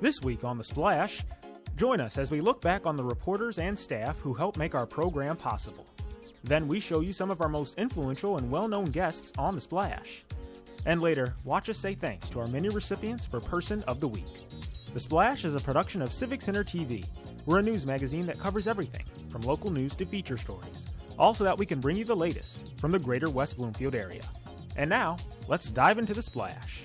This week on The Splash, join us as we look back on the reporters and staff who help make our program possible. Then we show you some of our most influential and well-known guests on The Splash. And later, watch us say thanks to our many recipients for Person of the Week. The Splash is a production of Civic Center TV. We're a news magazine that covers everything, from local news to feature stories, all so that we can bring you the latest from the Greater West Bloomfield area. And now, let's dive into The Splash.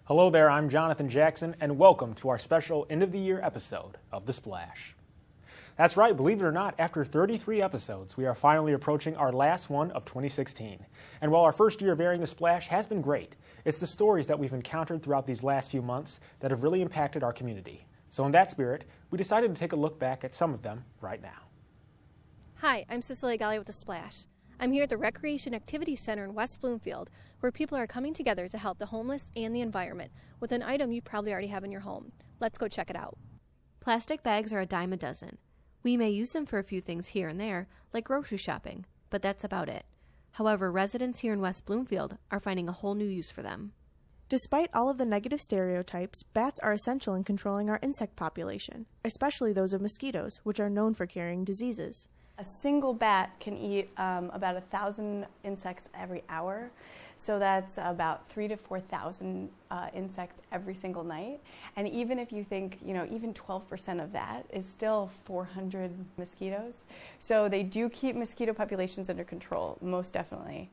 Hello there, I'm Jonathan Jackson, and welcome to our special end-of-the-year episode of The Splash. That's right, believe it or not, after 33 episodes, we are finally approaching our last one of 2016. And while our first year of airing The Splash has been great, it's the stories that we've encountered throughout these last few months that have really impacted our community. So in that spirit, we decided to take a look back at some of them right now. Hi, I'm Cecilia Galli with The Splash. I'm here at the Recreation Activity Center in West Bloomfield, where people are coming together to help the homeless and the environment with an item you probably already have in your home. Let's go check it out. Plastic bags are a dime a dozen. We may use them for a few things here and there, like grocery shopping, but that's about it. However, residents here in West Bloomfield are finding a whole new use for them. Despite all of the negative stereotypes, bats are essential in controlling our insect population, especially those of mosquitoes, which are known for carrying diseases. A single bat can eat about 1,000 insects every hour, so that's about 3,000 to 4,000 insects every single night. And even if you think, even 12% of that is still 400 mosquitoes. So they do keep mosquito populations under control, most definitely.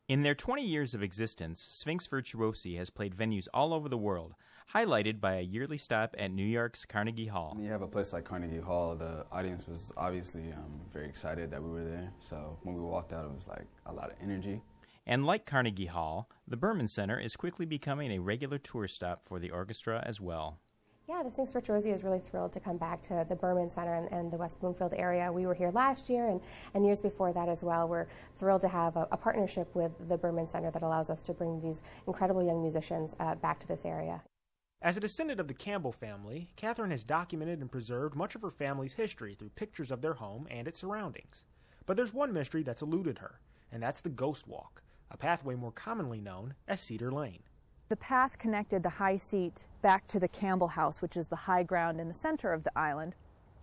In their 20 years of existence, Sphinx Virtuosi has played venues all over the world, highlighted by a yearly stop at New York's Carnegie Hall. When you have a place like Carnegie Hall, the audience was obviously very excited that we were there. So when we walked out, it was like a lot of energy. And like Carnegie Hall, the Berman Center is quickly becoming a regular tour stop for the orchestra as well. Yeah, the Sphinx Virtuosi is really thrilled to come back to the Berman Center and the West Bloomfield area. We were here last year and years before that as well. We're thrilled to have a partnership with the Berman Center that allows us to bring these incredible young musicians back to this area. As a descendant of the Campbell family, Catherine has documented and preserved much of her family's history through pictures of their home and its surroundings. But there's one mystery that's eluded her, and that's the Ghost Walk, a pathway more commonly known as Cedar Lane. The path connected the high seat back to the Campbell House, which is the high ground in the center of the island.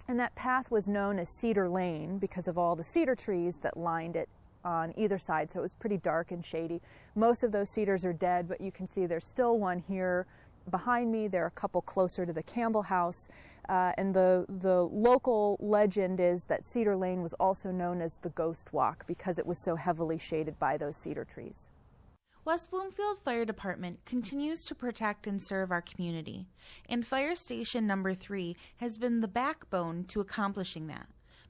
And that path was known as Cedar Lane because of all the cedar trees that lined it on either side, so it was pretty dark and shady. Most of those cedars are dead, but you can see there's still one here behind me. There are a couple closer to the Campbell House. And the local legend is that Cedar Lane was also known as the Ghost Walk because it was so heavily shaded by those cedar trees. West Bloomfield Fire Department continues to protect and serve our community, and Fire Station Number 3 has been the backbone to accomplishing that.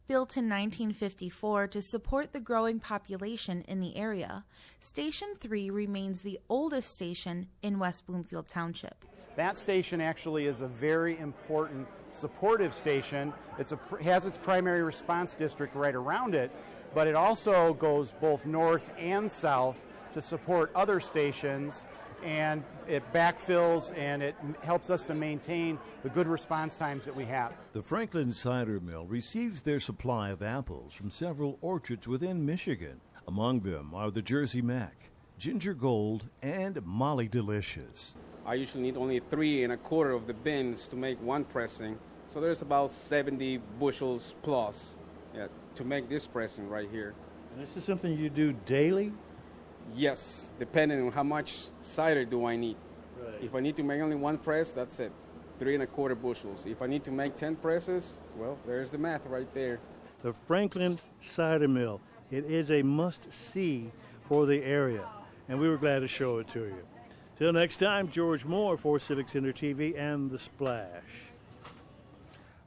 Built in 1954 to support the growing population in the area, Station 3 remains the oldest station in West Bloomfield Township. That station actually is a very important supportive station. It has its primary response district right around it, but it also goes both north and south to support other stations, and it backfills and it helps us to maintain the good response times that we have. The Franklin Cider Mill receives their supply of apples from several orchards within Michigan. Among them are the Jersey Mac, Ginger Gold, and Molly Delicious. I usually need only 3 1/4 of the bins to make one pressing, so there's about 70 bushels plus to make this pressing right here. And this is something you do daily? Yes, depending on how much cider do I need. Right. If I need to make only one press, that's it, 3 1/4 bushels. If I need to make 10 presses, well, there's the math right there. The Franklin Cider Mill, it is a must-see for the area, and we were glad to show it to you. Till next time, George Moore for Civic Center TV and The Splash.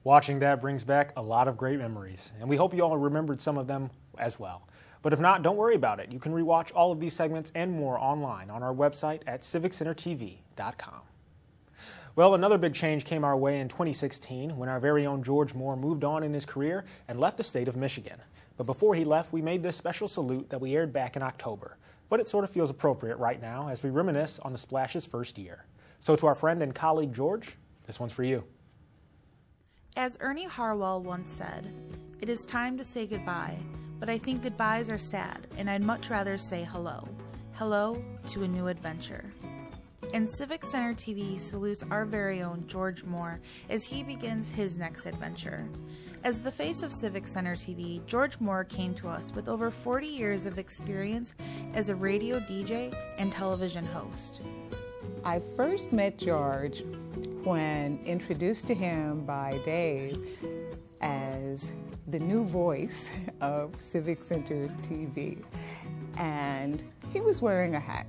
Watching that brings back a lot of great memories, and we hope you all remembered some of them as well. But if not, don't worry about it. You can rewatch all of these segments and more online on our website at civiccentertv.com. Well, another big change came our way in 2016 when our very own George Moore moved on in his career and left the state of Michigan. But before he left, we made this special salute that we aired back in October. But it sort of feels appropriate right now as we reminisce on the Splash's first year. So to our friend and colleague George, this one's for you. As Ernie Harwell once said, "It is time to say goodbye, but I think goodbyes are sad, and I'd much rather say hello. hello to a new adventure. And Civic Center TV salutes our very own George Moore as he begins his next adventure. As the face of Civic Center TV, George Moore came to us with over 40 years of experience as a radio DJ and television host. I first met George when introduced to him by Dave as the new voice of Civic Center TV. And he was wearing a hat.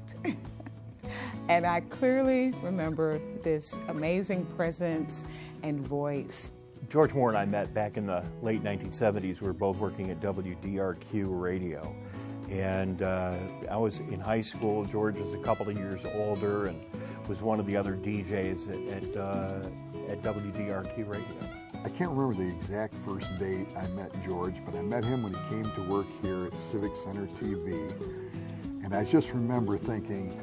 And I clearly remember this amazing presence and voice. George Moore and I met back in the late 1970s. We were both working at WDRQ Radio. And I was in high school. George was a couple of years older and was one of the other DJs at WDRQ Radio. I can't remember the exact first date I met George, but I met him when he came to work here at Civic Center TV. And I just remember thinking,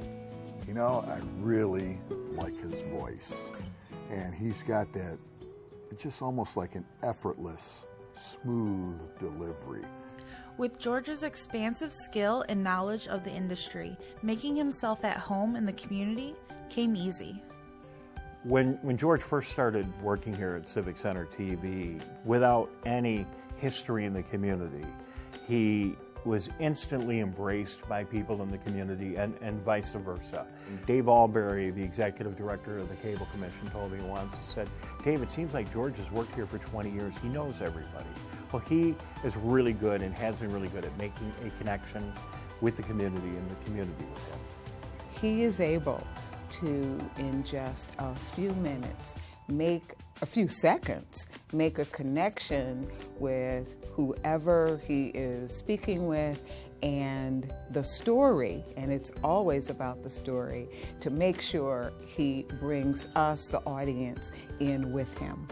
you know, I really like his voice. And he's got that, it's just almost like an effortless, smooth delivery. With George's expansive skill and knowledge of the industry, making himself at home in the community came easy. When George first started working here at Civic Center TV, without any history in the community, he was instantly embraced by people in the community and vice versa. Dave Albury, the executive director of the Cable Commission, told me once, he said, "Dave, it seems like George has worked here for 20 years. He knows everybody." Well, he is really good and has been really good at making a connection with the community and the community with him. He is able to, in just a few minutes, a few seconds, make a connection with whoever he is speaking with and the story, and it's always about the story, to make sure he brings us, the audience, in with him.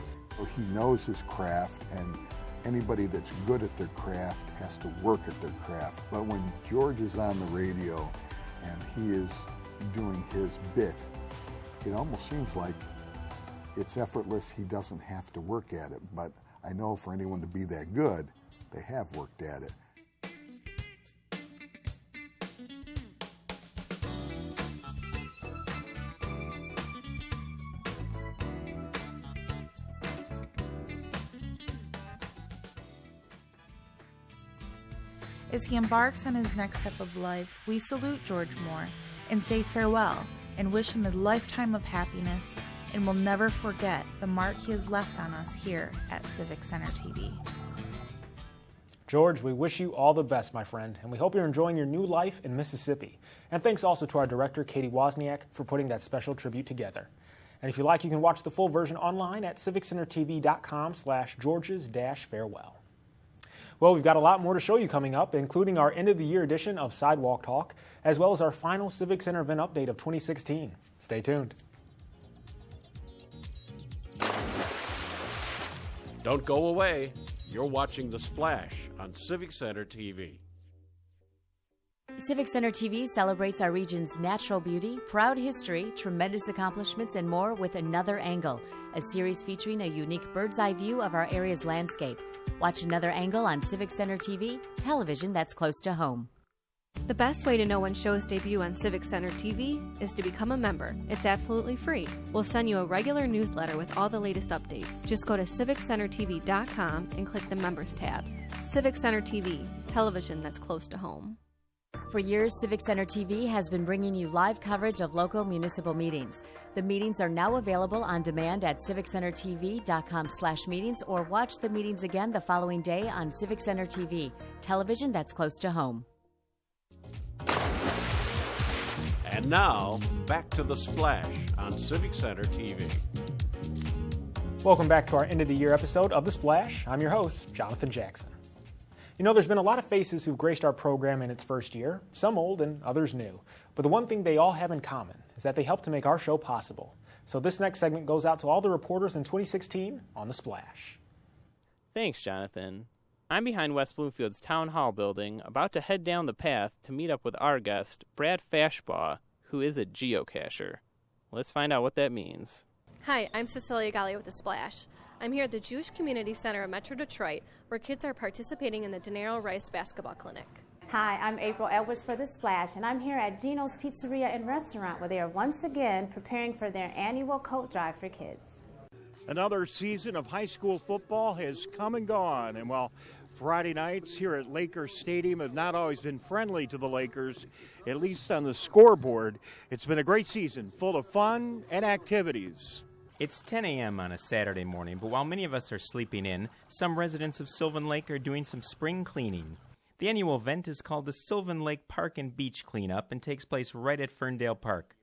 He knows his craft, and anybody that's good at their craft has to work at their craft. But when George is on the radio and he is doing his bit, it almost seems like it's effortless. He doesn't have to work at it. But I know for anyone to be that good, they have worked at it. As he embarks on his next step of life, we salute George Moore and say farewell and wish him a lifetime of happiness, and will never forget the mark he has left on us here at Civic Center TV. George, we wish you all the best, my friend, and we hope you're enjoying your new life in Mississippi. And thanks also to our director, Katie Wozniak, for putting that special tribute together. And if you like, you can watch the full version online at civiccentertv.com/George's-farewell. Well, we've got a lot more to show you coming up, including our end-of-the-year edition of Sidewalk Talk, as well as our final Civic Center event update of 2016. Stay tuned. Don't go away. You're watching The Splash on Civic Center TV. Civic Center TV celebrates our region's natural beauty, proud history, tremendous accomplishments, and more with Another Angle, a series featuring a unique bird's-eye view of our area's landscape. Watch Another Angle on Civic Center TV, television that's close to home. The best way to know when shows debut on Civic Center TV is to become a member. It's absolutely free. We'll send you a regular newsletter with all the latest updates. Just go to civiccentertv.com and click the Members tab. Civic Center TV, television that's close to home. For years, Civic Center TV has been bringing you live coverage of local municipal meetings. The meetings are now available on demand at civiccentertv.com/meetings, or watch the meetings again the following day on Civic Center TV, television that's close to home. And now, back to The Splash on Civic Center TV. Welcome back to our end-of-the-year episode of The Splash. I'm your host, Jonathan Jackson. You know, there's been a lot of faces who've graced our program in its first year, some old and others new. But the one thing they all have in common is that they helped to make our show possible. So this next segment goes out to all the reporters in 2016 on The Splash. Thanks, Jonathan. I'm behind West Bloomfield's Town Hall building, about to head down the path to meet up with our guest, Brad Fashbaugh, who is a geocacher. Let's find out what that means. Hi, I'm Cecilia Galli with The Splash. I'm here at the Jewish Community Center of Metro Detroit, where kids are participating in the Dinero Rice Basketball Clinic. Hi, I'm April Edwards for The Splash, and I'm here at Gino's Pizzeria and Restaurant, where they are once again preparing for their annual coat drive for kids. Another season of high school football has come and gone, and while Friday nights here at Lakers Stadium have not always been friendly to the Lakers, at least on the scoreboard, it's been a great season, full of fun and activities. It's 10 a.m. on a Saturday morning, but while many of us are sleeping in, some residents of Sylvan Lake are doing some spring cleaning. The annual event is called the Sylvan Lake Park and Beach Cleanup and takes place right at Ferndale Park.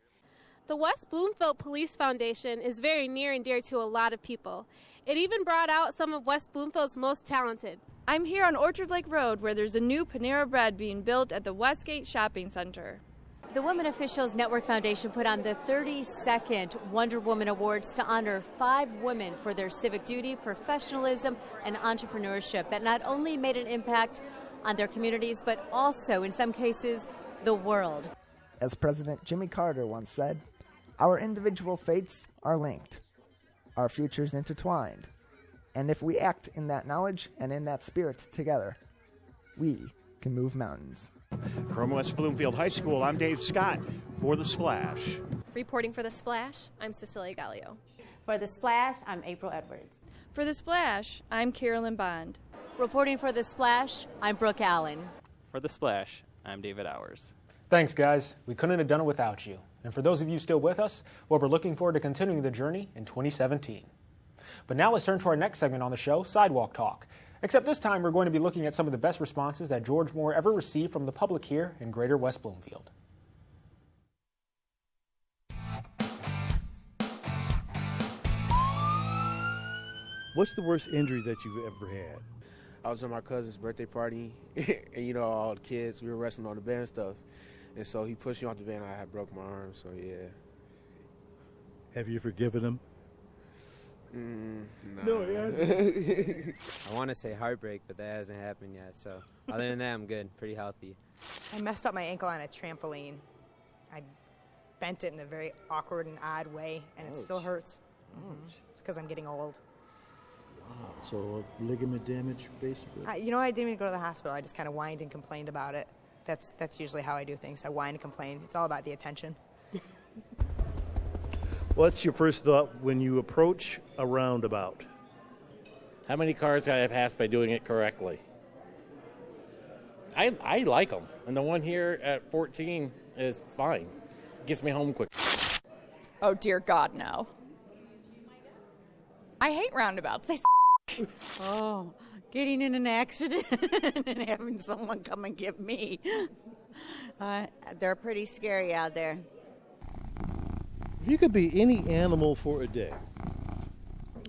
The West Bloomfield Police Foundation is very near and dear to a lot of people. It even brought out some of West Bloomfield's most talented. I'm here on Orchard Lake Road, where there's a new Panera Bread being built at the Westgate Shopping Center. The Women Officials Network Foundation put on the 32nd Wonder Woman Awards to honor 5 women for their civic duty, professionalism, and entrepreneurship that not only made an impact on their communities, but also, in some cases, the world. As President Jimmy Carter once said, our individual fates are linked, our futures intertwined, and if we act in that knowledge and in that spirit together, we can move mountains. From West Bloomfield High School, I'm Dave Scott for The Splash. Reporting for The Splash, I'm Cecilia Gallio. For The Splash, I'm April Edwards. For The Splash, I'm Carolyn Bond. Reporting for The Splash, I'm Brooke Allen. For The Splash, I'm David Hours. Thanks, guys. We couldn't have done it without you. And for those of you still with us, well, we're looking forward to continuing the journey in 2017. But now let's turn to our next segment on the show, Sidewalk Talk. Except this time, we're going to be looking at some of the best responses that George Moore ever received from the public here in Greater West Bloomfield. What's the worst injury that you've ever had? I was at my cousin's birthday party, and you know, all the kids, we were wrestling on the van stuff. And so he pushed me off the van, I had broke my arm, so yeah. Have you forgiven him? Nah. No, he hasn't. I want to say heartbreak, but that hasn't happened yet. So other than that, I'm good, pretty healthy. I messed up my ankle on a trampoline. I bent it in a very awkward and odd way, and it still hurts. It's because I'm getting old. Wow. So ligament damage, basically? I didn't even go to the hospital. I just kind of whined and complained about it. That's usually how I do things. I whine and complain. It's all about the attention. What's your first thought when you approach a roundabout? How many cars can I pass by doing it correctly? I like them, and the one here at 14 is fine. It gets me home quick. Oh, dear God, no. I hate roundabouts. They Oh, getting in an accident and having someone come and get me. They're pretty scary out there. If you could be any animal for a day,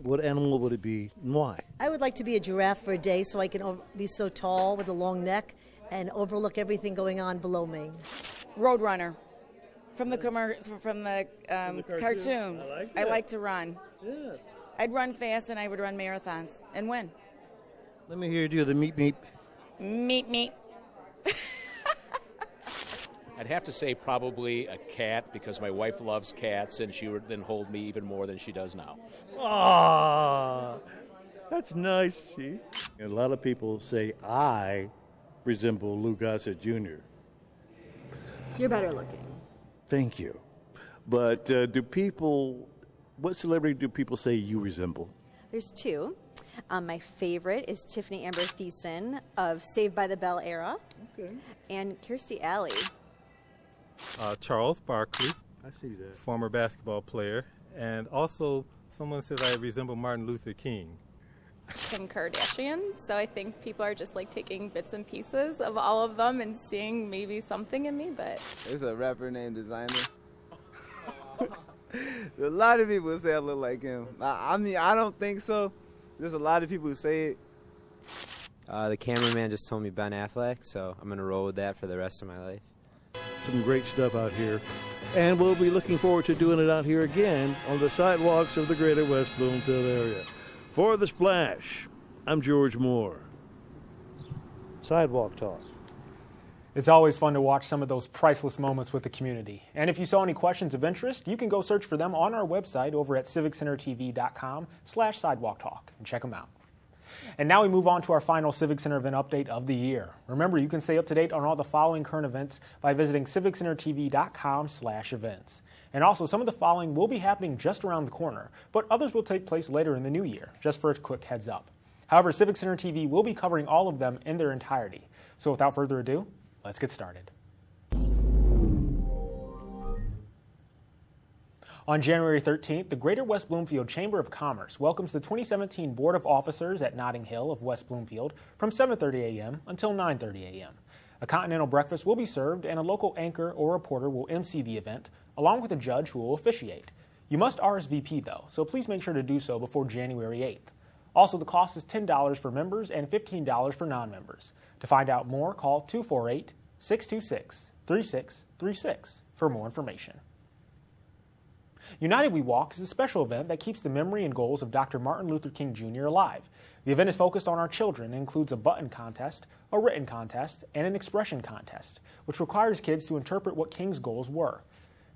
what animal would it be and why? I would like to be a giraffe for a day so I can be so tall with a long neck and overlook everything going on below me. Roadrunner. From the cartoon. I like to run. Yeah. I'd run fast and I would run marathons and win. Let me hear you do the meep meep. Meep meep. I'd have to say probably a cat because my wife loves cats and she would then hold me even more than she does now. Ah, that's nice, Chief. A lot of people say I resemble Lou Gossett Jr. You're better looking. Thank you. But what celebrity do people say you resemble? There's two. My favorite is Tiffany Amber Thiessen of Saved by the Bell era. Okay. And Kirstie Alley. Charles Barkley. I see that. Former basketball player. And also, someone says I resemble Martin Luther King. Kim Kardashian, so I think people are just like taking bits and pieces of all of them and seeing maybe something in me, but... There's a rapper named Designer. A lot of people say I look like him. I mean, I don't think so. There's a lot of people who say it. The cameraman just told me Ben Affleck, so I'm going to roll with that for the rest of my life. Some great stuff out here. And we'll be looking forward to doing it out here again on the sidewalks of the Greater West Bloomfield area. For The Splash, I'm George Moore. Sidewalk Talk. It's always fun to watch some of those priceless moments with the community. And if you saw any questions of interest, you can go search for them on our website over at civiccentertv.com/sidewalktalk and check them out. And now we move on to our final Civic Center event update of the year. Remember, you can stay up to date on all the following current events by visiting civiccentertv.com/events. And also, some of the following will be happening just around the corner, but others will take place later in the new year, just for a quick heads up. However, Civic Center TV will be covering all of them in their entirety. So without further ado, let's get started. On January 13th, the Greater West Bloomfield Chamber of Commerce welcomes the 2017 Board of Officers at Notting Hill of West Bloomfield from 7:30 a.m. until 9:30 a.m. A continental breakfast will be served, and a local anchor or reporter will MC the event, along with a judge who will officiate. You must RSVP, though, so please make sure to do so before January 8th. Also, the cost is $10 for members and $15 for non-members. To find out more, call 248-626-3636 for more information. United We Walk is a special event that keeps the memory and goals of Dr. Martin Luther King Jr. alive. The event is focused on our children and includes a button contest, a written contest, and an expression contest, which requires kids to interpret what King's goals were.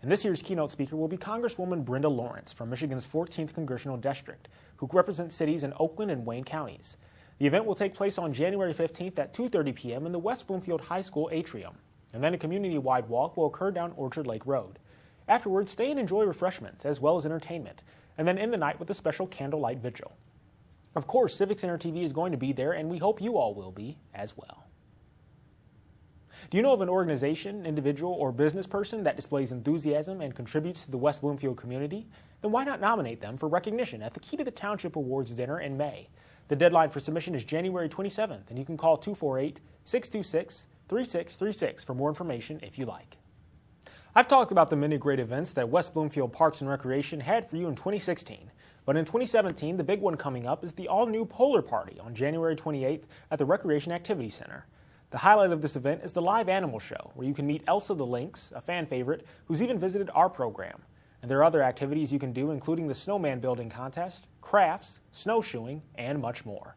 And this year's keynote speaker will be Congresswoman Brenda Lawrence from Michigan's 14th Congressional District, who represents cities in Oakland and Wayne counties. The event will take place on January 15th at 2:30 p.m. in the West Bloomfield High School atrium, and then a community-wide walk will occur down Orchard Lake Road. Afterwards, stay and enjoy refreshments as well as entertainment, and then end the night with a special candlelight vigil. Of course, Civic Center TV is going to be there, and we hope you all will be as well. Do you know of an organization, individual, or business person that displays enthusiasm and contributes to the West Bloomfield community? Then why not nominate them for recognition at the Key to the Township Awards dinner in May? The deadline for submission is January 27th, and you can call 248-626-3636 for more information if you like. I've talked about the many great events that West Bloomfield Parks and Recreation had for you in 2016. But in 2017, the big one coming up is the all-new Polar Party on January 28th at the Recreation Activity Center. The highlight of this event is the live animal show, where you can meet Elsa the Lynx, a fan favorite, who's even visited our program. And there are other activities you can do, including the snowman building contest, crafts, snowshoeing, and much more.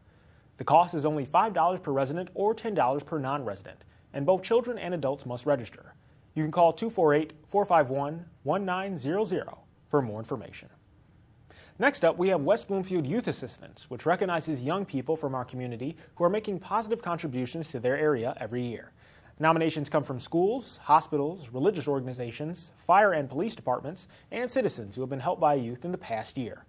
The cost is only $5 per resident or $10 per non-resident, and both children and adults must register. You can call 248-451-1900 for more information. Next up, we have West Bloomfield Youth Assistance, which recognizes young people from our community who are making positive contributions to their area every year. Nominations come from schools, hospitals, religious organizations, fire and police departments, and citizens who have been helped by youth in the past year.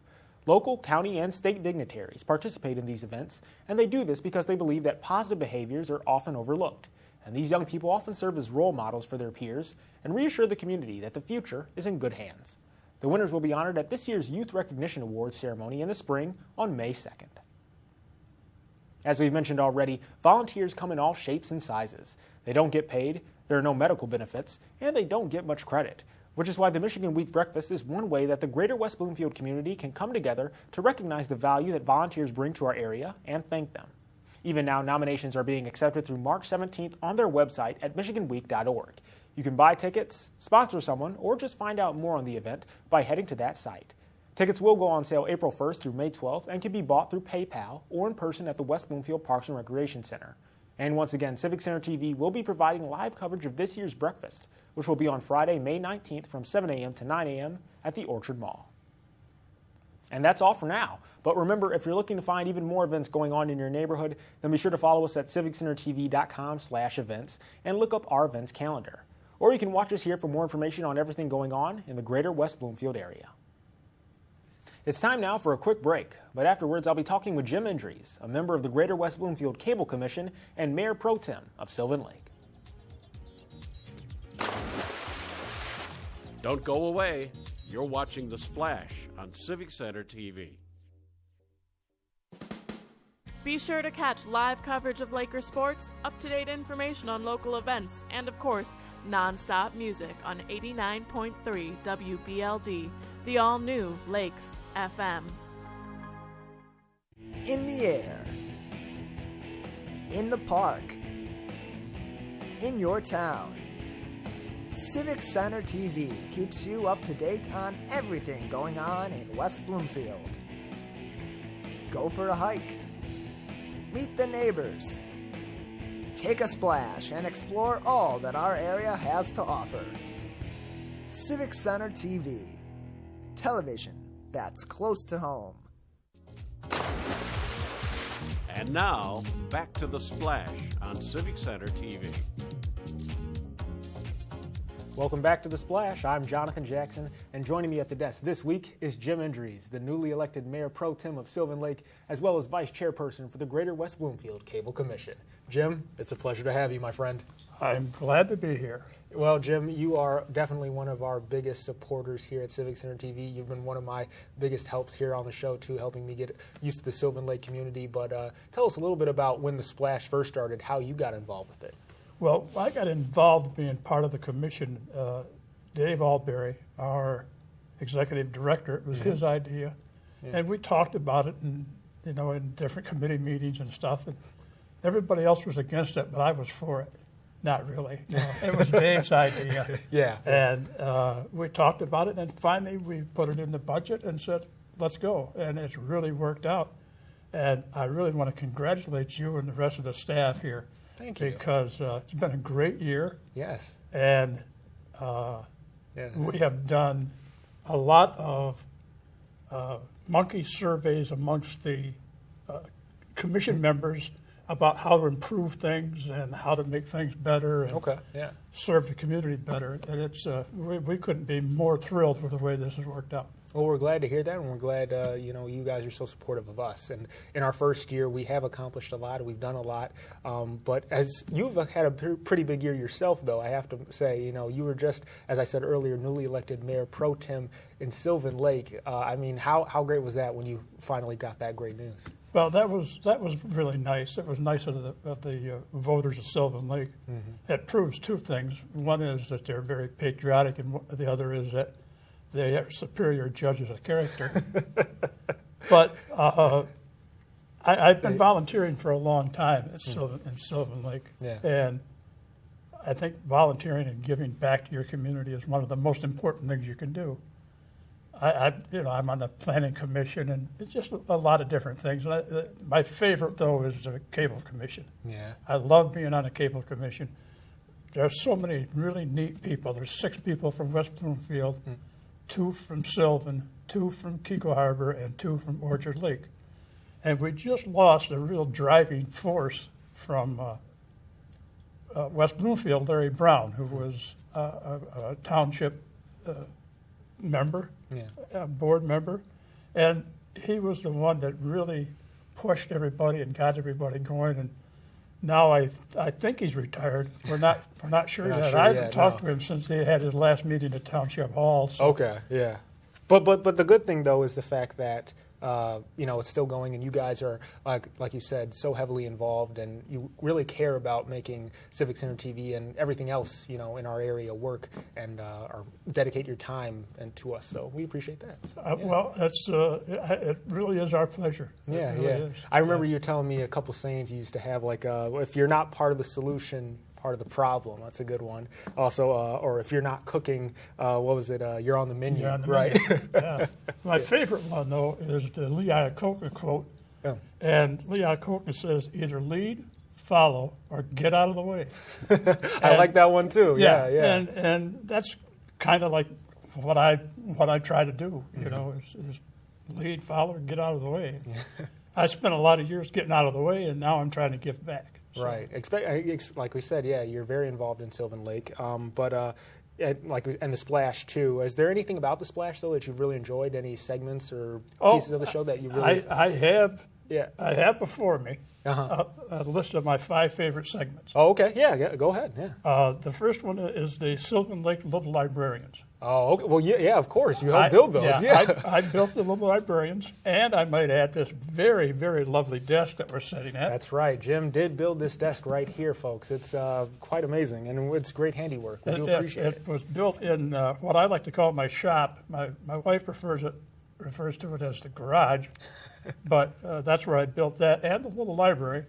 Local, county, and state dignitaries participate in these events, and they do this because they believe that positive behaviors are often overlooked. And these young people often serve as role models for their peers and reassure the community that the future is in good hands. The winners will be honored at this year's Youth Recognition Awards ceremony in the spring on May 2nd. As we've mentioned already, volunteers come in all shapes and sizes. They don't get paid, there are no medical benefits, and they don't get much credit, which is why the Michigan Week Breakfast is one way that the Greater West Bloomfield community can come together to recognize the value that volunteers bring to our area and thank them. Even now, nominations are being accepted through March 17th on their website at michiganweek.org. You can buy tickets, sponsor someone, or just find out more on the event by heading to that site. Tickets will go on sale April 1st through May 12th and can be bought through PayPal or in person at the West Bloomfield Parks and Recreation Center. And once again, Civic Center TV will be providing live coverage of this year's breakfast, which will be on Friday, May 19th from 7 a.m. to 9 a.m. at the Orchard Mall. And that's all for now. But remember, if you're looking to find even more events going on in your neighborhood, then be sure to follow us at civiccentertv.com/events and look up our events calendar. Or you can watch us here for more information on everything going on in the Greater West Bloomfield area. It's time now for a quick break, but afterwards I'll be talking with Jim Indries, a member of the Greater West Bloomfield Cable Commission and Mayor Pro Tem of Sylvan Lake. Don't go away. You're watching The Splash on Civic Center TV. Be sure to catch live coverage of Lakers sports, up-to-date information on local events, and of course, non-stop music on 89.3 WBLD, the all-new Lakes FM. In the air, in the park, in your town, Civic Center TV keeps you up to date on everything going on in West Bloomfield. Go for a hike, meet the neighbors, take a splash, and explore all that our area has to offer. Civic Center TV, television that's close to home. And now, back to The Splash on Civic Center TV. Welcome back to The Splash. I'm Jonathan Jackson, and joining me at the desk this week is Jim Indries, the newly elected Mayor Pro Tem of Sylvan Lake, as well as Vice Chairperson for the Greater West Bloomfield Cable Commission. Jim, it's a pleasure to have you, my friend. I'm glad to be here. Well, Jim, you are definitely one of our biggest supporters here at Civic Center TV. You've been one of my biggest helps here on the show, too, helping me get used to the Sylvan Lake community. But tell us a little bit about when The Splash first started, how you got involved with it. Well, I got involved being part of the commission. Dave Alberry, our executive director, it was his idea. Yeah. And we talked about it in different committee meetings and stuff. And everybody else was against it, but I was for it. Not really. No, it was Dave's idea. Yeah. And we talked about it, and finally we put it in the budget and said, let's go. And it's really worked out. And I really want to congratulate you and the rest of the staff here. Thank you. Because it's been a great year. Yes. And we have done a lot of monkey surveys amongst the commission members about how to improve things and how to make things better and serve the community better. And it's we couldn't be more thrilled with the way this has worked out. Well, we're glad to hear that, and we're glad you guys are so supportive of us. And in our first year, we have accomplished a lot. We've done a lot. But as you've had a pretty big year yourself, though, I have to say, you were just, as I said earlier, newly elected Mayor Pro Tem in Sylvan Lake. I mean, how great was that when you finally got that great news? Well, that was really nice. It was nice of the voters of Sylvan Lake. Mm-hmm. It proves two things. One is that they're very patriotic, and the other is that they are superior judges of character. But I've been volunteering for a long time in Sylvan Lake. Yeah. And I think volunteering and giving back to your community is one of the most important things you can do. I'm on the planning commission, and it's just a lot of different things. My favorite, though, is the cable commission. Yeah. I love being on the cable commission. There are so many really neat people. There's 6 people from West Bloomfield, 2 from Sylvan, 2 from Kiko Harbor, and 2 from Orchard Lake. And we just lost a real driving force from West Bloomfield, Larry Brown, who was a township member, a board member. And he was the one that really pushed everybody and got everybody going. And now I think he's retired. We're not sure yet. I haven't talked to him since he had his last meeting at Township Hall. So. Okay, yeah. But the good thing, though, is the fact that it's still going, and you guys are, like you said, so heavily involved, and you really care about making Civic Center TV and everything else, in our area work, and dedicate your time to us. So we appreciate that. So, well, it really is our pleasure. Yeah, it really is. I remember you telling me a couple sayings you used to have, like, if you're not part of the solution, part of the problem. That's a good one. Also, or if you're not cooking, what was it? You're on the menu, you're on the right? Menu. Yeah. My favorite one, though, is the Lee Iacocca quote. Yeah. And Lee Iacocca says, either lead, follow, or get out of the way. I like that one, too. Yeah. And that's kind of like what I try to do, is lead, follow, get out of the way. Yeah. I spent a lot of years getting out of the way, and now I'm trying to give back. So. Right. Like we said, you're very involved in Sylvan Lake. And the Splash, too. Is there anything about the Splash, though, that you've really enjoyed? Any segments or pieces of the show that you really... I have. Yeah. I have before me a list of my 5 favorite segments. Oh, okay. Yeah, go ahead. Yeah. The first one is the Sylvan Lake Little Librarians. Oh, okay. Well, yeah, of course. You helped build those. I built the Little Librarians, and I might add this very, very lovely desk that we're sitting at. That's right. Jim did build this desk right here, folks. It's quite amazing, and it's great handiwork. We do appreciate it. It was built in what I like to call my shop. My wife refers to it as the garage. But that's where I built that and the little library.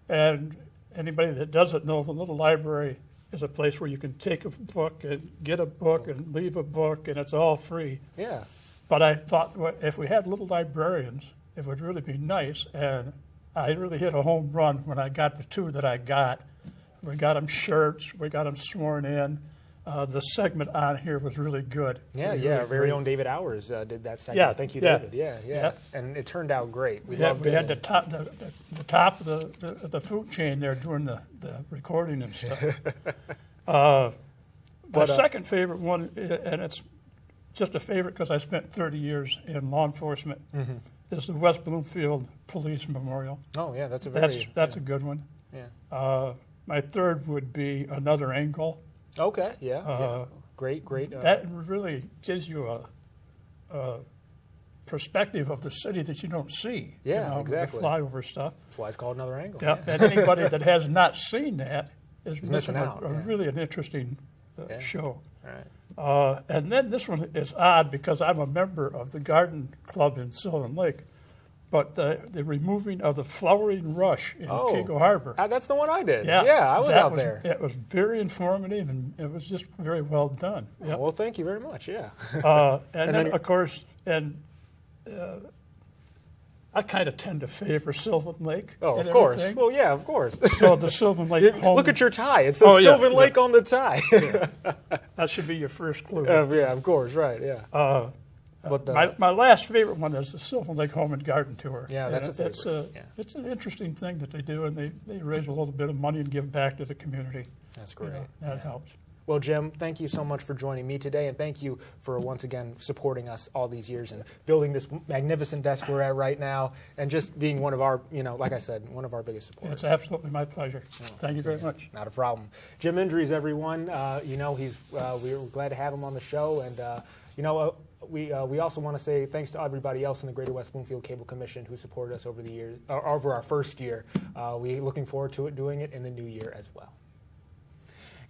And anybody that doesn't know, the little library is a place where you can take a book and get a book and leave a book, and it's all free. Yeah. But I thought, if we had little librarians, it would really be nice. And I really hit a home run when I got the 2 that I got. We got them shirts. We got them sworn in. the segment on here was really good. Yeah, Really our very great. own David Hours did that segment. Yeah, Thank you, yeah. David. Yeah. Yeah. And it turned out great. We loved it. had the top of the food chain there doing the recording and stuff. My second favorite one, and it's just a favorite because I spent 30 years in law enforcement, is the West Bloomfield Police Memorial. Oh, yeah, that's a a good one. Yeah. My third would be Another Angle. Okay, yeah. Great. That really gives you a perspective of the city that you don't see. Yeah, exactly. The flyover stuff. That's why it's called Another Angle. Yeah, and anybody that has not seen that is missing out. Really an interesting show. Right. And then this one is odd because I'm a member of the Garden Club in Sylvan Lake, but the removing of the flowering rush in Keego Harbor. That's the one I did. Yeah, I was out there. It was very informative, and it was just very well done. Yep. Well, thank you very much, yeah. And then, of course, I kind of tend to favor Sylvan Lake. Oh, of course. Everything. Well, yeah, of course. So the Sylvan Lake home. Look at your tie. It says Sylvan Lake on the tie. That should be your first clue. Yeah, of course, right, yeah. My last favorite one is the Sylvan Lake Home and Garden Tour. Yeah, that's a favorite. It's an interesting thing that they do, and they raise a little bit of money and give back to the community. That's great. That helps. Well, Jim, thank you so much for joining me today, and thank you for once again supporting us all these years and building this magnificent desk we're at right now, and just being one of our, like I said, one of our biggest supporters. It's absolutely my pleasure. Thank you very much. Not a problem. Jim Indries, everyone. We're glad to have him on the show, and we also want to say thanks to everybody else in the Greater West Bloomfield Cable Commission who supported us over the years, over our first year. We're looking forward to doing it in the new year as well.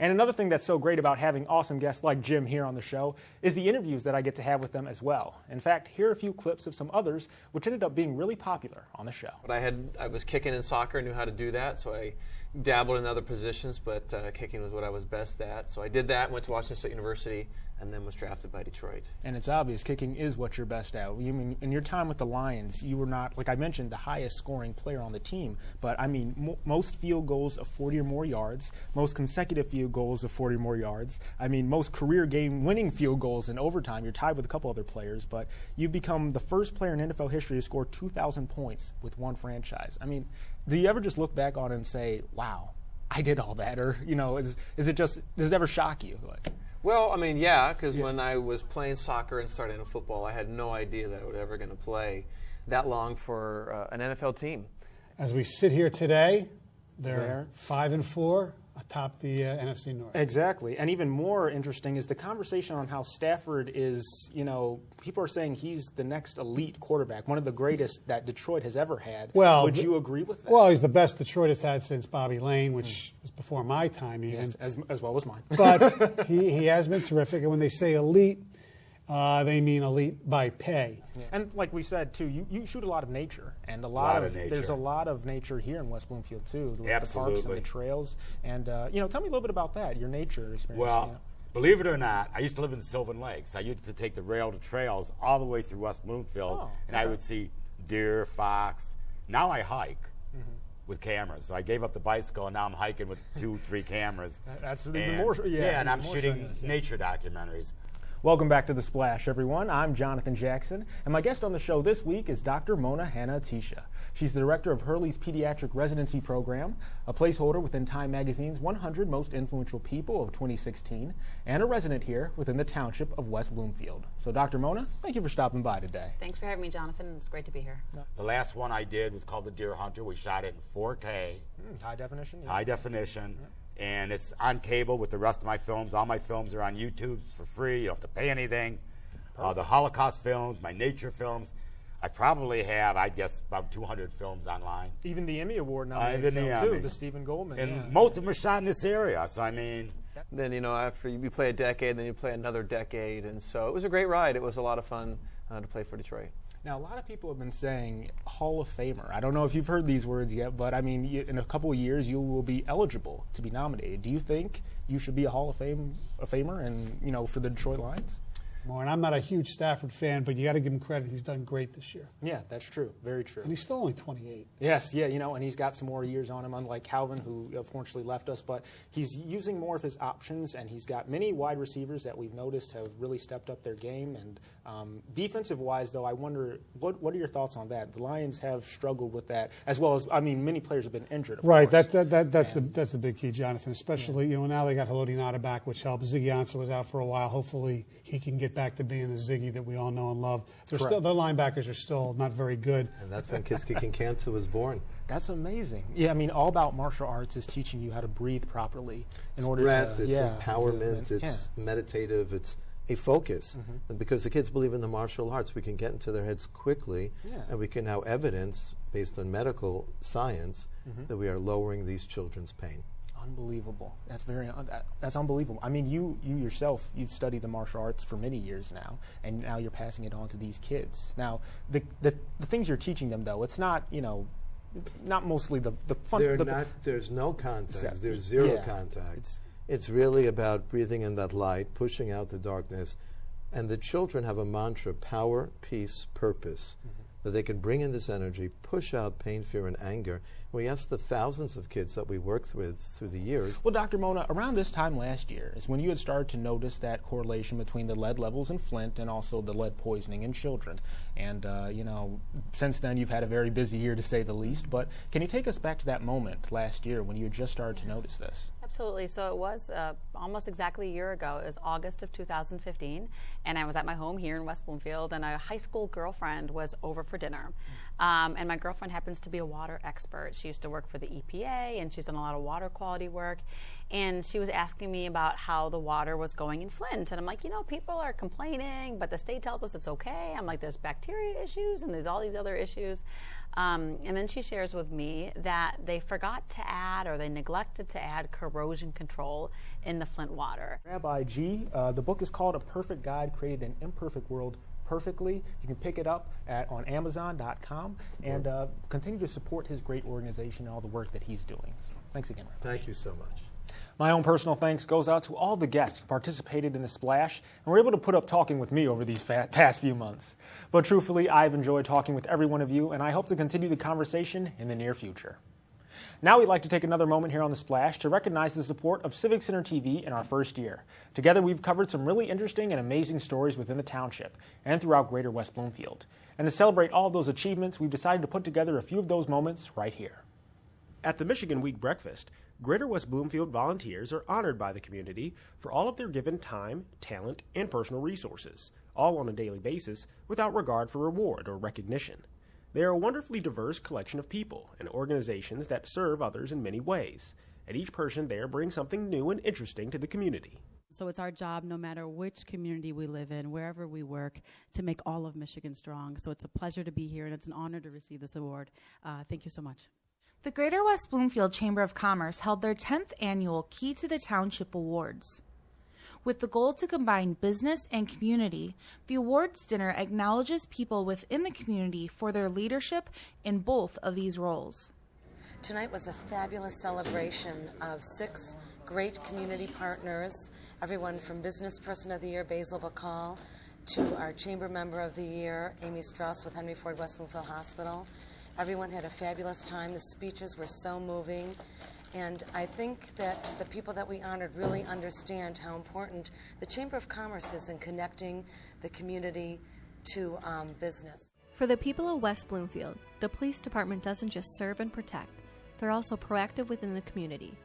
And another thing that's so great about having awesome guests like Jim here on the show is the interviews that I get to have with them as well. In fact, here are a few clips of some others which ended up being really popular on the show. But I was kicking in soccer, knew how to do that, so I dabbled in other positions, but kicking was what I was best at. So I did that, went to Washington State University, and then was drafted by Detroit. And it's obvious kicking is what you're best at. In your time with the Lions, you were not, like I mentioned, the highest scoring player on the team, but I mean, most field goals of 40 or more yards, most consecutive field goals of 40 or more yards. I mean, most career game winning field goals in overtime. You're tied with a couple other players, but you've become the first player in NFL history to score 2,000 points with one franchise. I mean, do you ever just look back on it and say, wow, I did all that? Or, does it ever shock you? Well, I mean, yeah, because when I was playing soccer and starting in football, I had no idea that I was ever going to play that long for an NFL team. As we sit here today, they're 5-4 atop the NFC North. Exactly. And even more interesting is the conversation on how Stafford is, people are saying he's the next elite quarterback, one of the greatest that Detroit has ever had. Well, would you agree with that? Well, he's the best Detroit has had since Bobby Lane, which was before my time even. Yes, as well as mine. But he has been terrific. And when they say elite, they mean elite by pay. Yeah. And like we said, too, you shoot a lot of nature. And there's a lot of nature here in West Bloomfield, too. The parks and the trails. And, tell me a little bit about that, your nature experience. Well, believe it or not, I used to live in Sylvan Lakes. I used to take the rail to trails all the way through West Bloomfield, and I would see deer, fox. Now I hike with cameras. So I gave up the bicycle, and now I'm hiking with 2-3 cameras. That's even more. Yeah, and I'm shooting nature documentaries. Welcome back to The Splash, everyone. I'm Jonathan Jackson, and my guest on the show this week is Dr. Mona Hanna-Attisha. She's the director of Hurley's Pediatric Residency Program, a placeholder within Time Magazine's 100 Most Influential People of 2016, and a resident here within the township of West Bloomfield. So, Dr. Mona, thank you for stopping by today. Thanks for having me, Jonathan. It's great to be here. The last one I did was called The Deer Hunter. We shot it in 4K. High definition? High definition. Yeah. And it's on cable with the rest of my films. All my films are on YouTube for free. You don't have to pay anything. The Holocaust films, my nature films. I probably have, I guess, about 200 films online. Even the Emmy Award nominated film, too, the Stephen Goldman. And most of them are shot in this area, so I mean. Then, after you play a decade, then you play another decade. And so it was a great ride. It was a lot of fun to play for Detroit. Now, a lot of people have been saying Hall of Famer. I don't know if you've heard these words yet, but I mean, in a couple of years, you will be eligible to be nominated. Do you think you should be a Hall of Famer and, for the Detroit Lions? more. And I'm not a huge Stafford fan, but you got to give him credit. He's done great this year. Yeah, that's true. Very true. And he's still only 28. Yes, yeah, and he's got some more years on him, unlike Calvin, who unfortunately left us. But he's using more of his options, and he's got many wide receivers that we've noticed have really stepped up their game. And defensive-wise, though, I wonder, what are your thoughts on that? The Lions have struggled with that, as well as, many players have been injured, of right, course. That's the big key, Jonathan, especially, now they got Haloti Ngata back, which helps. Ziggy Ansah was out for a while. Hopefully he can get back to being the Ziggy that we all know and love. Their linebackers are still not very good. And that's when Kids Kicking Cancer was born. That's amazing. Yeah, All About Martial Arts is teaching you how to breathe properly in order breath, to... It's empowerment, it's meditative, it's a focus. And because the kids believe in the martial arts, we can get into their heads quickly, and we can have evidence based on medical science that we are lowering these children's pain. Unbelievable. That's unbelievable. You yourself, you've studied the martial arts for many years now, and now you're passing it on to these kids. Now, the things you're teaching them, though, it's not, not mostly the fun. There's no contact. There's zero contact. It's really about breathing in that light, pushing out the darkness. And the children have a mantra, power, peace, purpose, that they can bring in this energy, push out pain, fear, and anger. We ask the thousands of kids that we worked with through the years. Well, Dr. Mona, around this time last year is when you had started to notice that correlation between the lead levels in Flint and also the lead poisoning in children. And, since then you've had a very busy year, to say the least. But can you take us back to that moment last year when you had just started to notice this? Absolutely. So it was almost exactly a year ago. It was August of 2015, and I was at my home here in West Bloomfield, and a high school girlfriend was over for dinner. And my girlfriend happens to be a water expert. She used to work for the EPA, and she's done a lot of water quality work. And she was asking me about how the water was going in Flint. And I'm like, people are complaining, but the state tells us it's okay. I'm like, there's bacteria issues, and there's all these other issues. And then she shares with me that they forgot to add, or they neglected to add, corrosion control in the Flint water. Rabbi G, the book is called A Perfect Guide Created an Imperfect World Perfectly. You can pick it up on Amazon.com and continue to support his great organization and all the work that he's doing. So, thanks again, Rabbi. Thank you so much. My own personal thanks goes out to all the guests who participated in the Splash and were able to put up talking with me over these past few months. But truthfully, I've enjoyed talking with every one of you, and I hope to continue the conversation in the near future. Now we'd like to take another moment here on The Splash to recognize the support of Civic Center TV in our first year. Together we've covered some really interesting and amazing stories within the township and throughout Greater West Bloomfield. And to celebrate all of those achievements, we've decided to put together a few of those moments right here. At the Michigan Week Breakfast, Greater West Bloomfield volunteers are honored by the community for all of their given time, talent, and personal resources, all on a daily basis without regard for reward or recognition. They are a wonderfully diverse collection of people and organizations that serve others in many ways, and each person there brings something new and interesting to the community. So it's our job, no matter which community we live in, wherever we work, to make all of Michigan strong. So it's a pleasure to be here, and it's an honor to receive this award. Thank you so much. The Greater West Bloomfield Chamber of Commerce held their 10th annual Key to the Township Awards. With the goal to combine business and community, the awards dinner acknowledges people within the community for their leadership in both of these roles. Tonight was a fabulous celebration of 6 great community partners, everyone from Business Person of the Year, Basil Bacall, to our Chamber Member of the Year, Amy Strauss with Henry Ford West Bloomfield Hospital. Everyone had a fabulous time. The speeches were so moving. And I think that the people that we honored really understand how important the Chamber of Commerce is in connecting the community to business. For the people of West Bloomfield, the police department doesn't just serve and protect, they're also proactive within the community.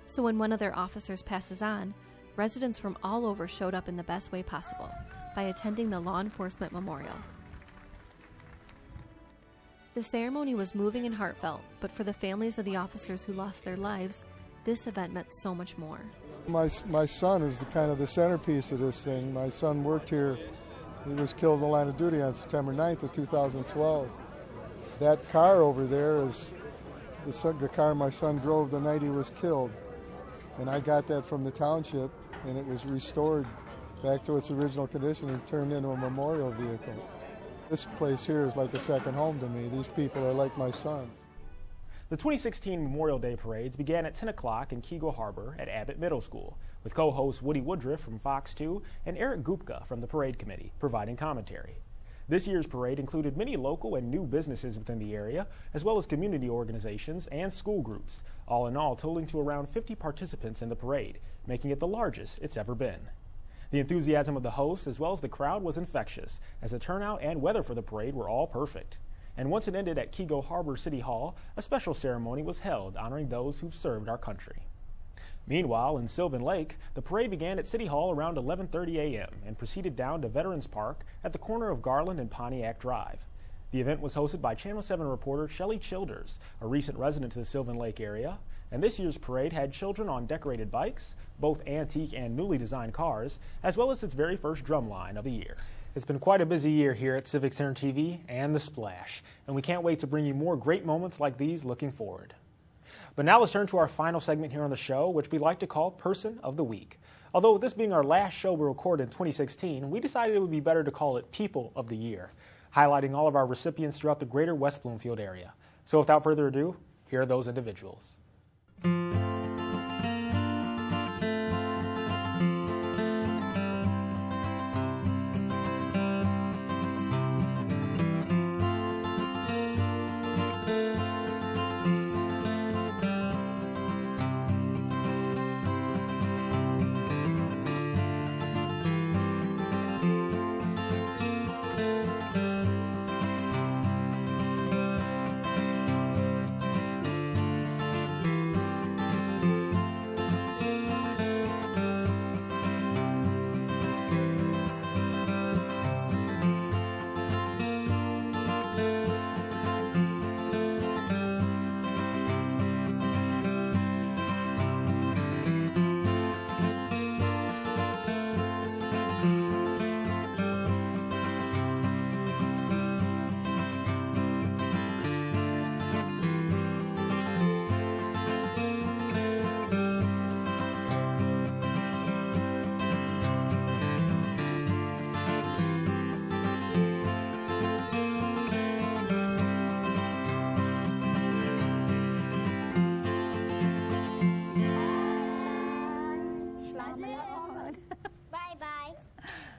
So when one of their officers passes on, residents from all over showed up in the best way possible by attending the Law Enforcement Memorial. The ceremony was moving and heartfelt, but for the families of the officers who lost their lives, this event meant so much more. My son is kind of the centerpiece of this thing. My son worked here. He was killed in the line of duty on September 9th of 2012. That car over there is the car my son drove the night he was killed. And I got that from the township, and it was restored back to its original condition and turned into a memorial vehicle. This place here is like a second home to me. These people are like my sons. The 2016 Memorial Day parades began at 10 o'clock in Keego Harbor at Abbott Middle School, with co-hosts Woody Woodruff from Fox 2 and Eric Gupka from the parade committee providing commentary. This year's parade included many local and new businesses within the area, as well as community organizations and school groups, all in all totaling to around 50 participants in the parade, making it the largest it's ever been. The enthusiasm of the hosts as well as the crowd was infectious, as the turnout and weather for the parade were all perfect. And once it ended at Keego Harbor City Hall, a special ceremony was held honoring those who've served our country. Meanwhile, in Sylvan Lake, the parade began at City Hall around 11:30 a.m. and proceeded down to Veterans Park at the corner of Garland and Pontiac Drive. The event was hosted by Channel 7 reporter Shelley Childers, a recent resident to the Sylvan Lake area, and this year's parade had children on decorated bikes, both antique and newly designed cars, as well as its very first drumline of the year. It's been quite a busy year here at Civic Center TV and The Splash, and we can't wait to bring you more great moments like these looking forward. But now let's turn to our final segment here on the show, which we like to call Person of the Week. Although with this being our last show we recorded in 2016, we decided it would be better to call it People of the Year, highlighting all of our recipients throughout the Greater West Bloomfield area. So without further ado, here are those individuals.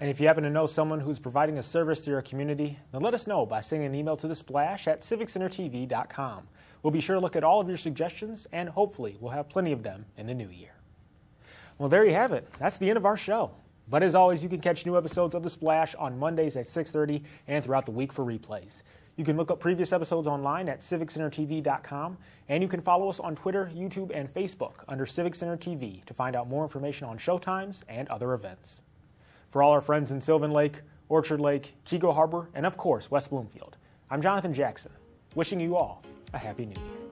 And if you happen to know someone who's providing a service to your community, then let us know by sending an email to The Splash at civiccentertv.com. We'll be sure to look at all of your suggestions, and hopefully we'll have plenty of them in the new year. Well, there you have it. That's the end of our show. But as always, you can catch new episodes of The Splash on Mondays at 6:30 and throughout the week for replays. You can look up previous episodes online at civiccentertv.com, and you can follow us on Twitter, YouTube, and Facebook under Civic Center TV to find out more information on showtimes and other events. For all our friends in Sylvan Lake, Orchard Lake, Keego Harbor, and of course, West Bloomfield, I'm Jonathan Jackson, wishing you all a Happy New Year.